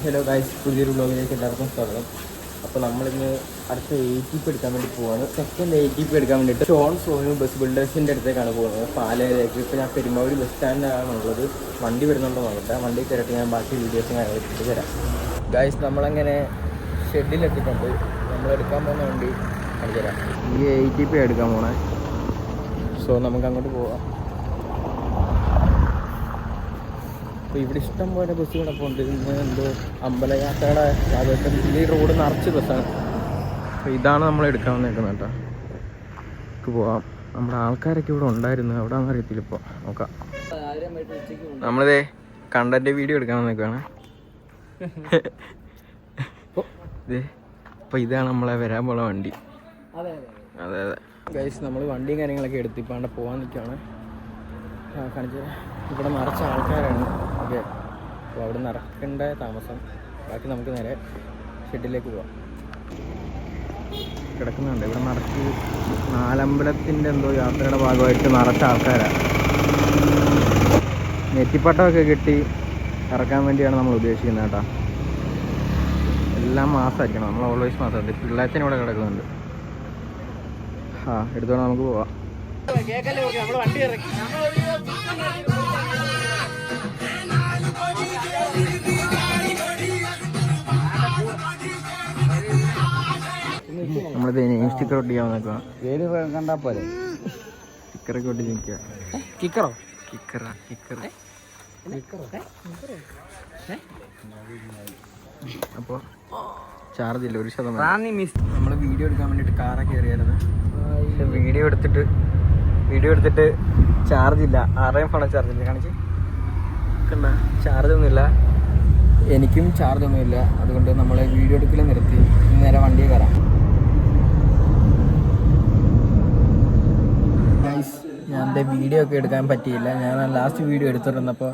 Hello guys, പുതിയൊരു വ്ലോഗിലേക്ക് എല്ലാവർക്കും സ്വാഗതം. അപ്പോൾ നമ്മളിന്ന് അടുത്ത ATP എടുക്കാൻ വേണ്ടി പോവാണ്. സെക്കൻഡ് ATP എടുക്കാൻ വേണ്ടിയിട്ട് ഷോൺ സോനു ബസ് ബിൽഡേഴ്സിൻ്റെ അടുത്തേക്കാണ് പോകുന്നത്, പാലയിലേക്ക്. ഇപ്പോൾ ഞാൻ പെരുമ്പാവൂർ ബസ് സ്റ്റാൻഡിലാണുള്ളത്. വണ്ടി വരുന്നുണ്ടോ നോക്കട്ടെ. വണ്ടി കയറിയിട്ട് ഞാൻ ബാക്കി വീഡിയോസും കാര്യങ്ങളൊക്കെ തരാം. ഗൈസ്, നമ്മളങ്ങനെ ഷെഡിലെത്തിയിട്ടുണ്ട്. നമ്മളെടുക്കാൻ പോകുന്ന വണ്ടി കാണിച്ചു തരാം. ഈ ATP എടുക്കാൻ പോണേ. സോ നമുക്ക് അങ്ങോട്ട് പോവാം. അപ്പോൾ ഇവിടെ ഇഷ്ടം പോലെ ബസ് കിടപ്പുണ്ട്. ഇന്ന് എന്തോ അമ്പലയാത്രയുടെ ഭാഗത്തും ഈ റോഡ് നിറച്ച് ബസ്സാണ്. അപ്പോൾ ഇതാണ് നമ്മൾ എടുക്കാൻ വന്നേക്കുന്നത് കേട്ടോ. നമുക്ക് പോവാം. നമ്മുടെ ആൾക്കാരൊക്കെ ഇവിടെ ഉണ്ടായിരുന്നു, എവിടെയാണെന്ന് അറിയത്തില്ല. ഇപ്പോൾ നോക്കാം. നമ്മളിതേ കണ്ടന്റ് വീഡിയോ എടുക്കാൻ വന്നേക്കാണ്. ഇതേ അപ്പോൾ ഇതാണ് നമ്മളെ വരാൻ പോണ വണ്ടി. അതെ അതെ ഗൈസ്, നമ്മൾ വണ്ടിയും കാര്യങ്ങളൊക്കെ എടുത്ത് ഇപ്പോൾ അവിടെ പോകാൻ നിൽക്കുകയാണ്. കാണിച്ചു ഇവിടെ നിറച്ച ആൾക്കാരാണ്. ഓക്കെ, അപ്പോൾ അവിടെ നിറക്കേണ്ട താമസം. ബാക്കി നമുക്ക് നേരെ ഷെഡിലേക്ക് പോവാം. കിടക്കുന്നുണ്ട് ഇവിടെ നിറച്ച്. നാലമ്പലത്തിൻ്റെ എന്തോ യാത്രയുടെ ഭാഗമായിട്ട് നിറച്ച ആൾക്കാരാണ്. നെറ്റിപ്പട്ടമൊക്കെ കെട്ടി ഇറക്കാൻ വേണ്ടിയാണ് നമ്മൾ ഉദ്ദേശിക്കുന്നത് കേട്ടോ. എല്ലാം മാസമായിരിക്കണം, നമ്മൾ ഓൾവേസ് മാസമുണ്ട്. പിള്ളേച്ചൻ ഇവിടെ കിടക്കുന്നുണ്ട്. എടുത്തോണ്ട് നമുക്ക് പോവാം. നമ്മളിത് സ്റ്റിക്കർ ഒട്ടിക്കാൻ നോക്കുക. പേര് കണ്ടാ പോലെ സ്റ്റിക്കറൊക്കെ ഒട്ടി നിൽക്കുക. കിക്കറോ? കിക്കറ. അപ്പോൾ ചാർജ് ഇല്ല, 1%. നമ്മൾ വീഡിയോ എടുക്കാൻ വേണ്ടിയിട്ട് കാറൊക്കെ കയറിയായിരുന്നു. പക്ഷെ വീഡിയോ എടുത്തിട്ട് ചാർജ് ഇല്ല. 6 ചാർജ് ഇല്ല. കാണിച്ച് കണ്ട, ചാർജ് ഒന്നുമില്ല. എനിക്കും ചാർജ് ഒന്നുമില്ല. അതുകൊണ്ട് നമ്മൾ വീഡിയോ എടുക്കൽ നിർത്തി. നേരെ വണ്ടിയെ കയറാം. ഞാൻ എൻ്റെ വീഡിയോ ഒക്കെ എടുക്കാൻ പറ്റിയില്ല. ഞാൻ ലാസ്റ്റ് വീഡിയോ എടുത്തിരുന്നപ്പോൾ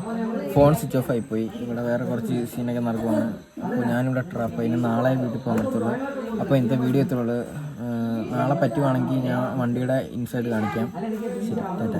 ഫോൺ സ്വിച്ച് ഓഫ് ആയിപ്പോയി. ഇവിടെ വേറെ കുറച്ച് സീനൊക്കെ നടക്കുവാണ്. അപ്പോൾ ഞാനിവിടെ ട്രാപ്പായി. ഇനി നാളെ വീട്ടിൽ പോകാൻ പറ്റുള്ളൂ. അപ്പോൾ ഇന്നത്തെ വീഡിയോ എത്തുള്ളൂ. നാളെ പറ്റുവാണെങ്കിൽ ഞാൻ വണ്ടിയുടെ ഇൻസൈഡ് കാണിക്കാം. ശരി, ടാറ്റ.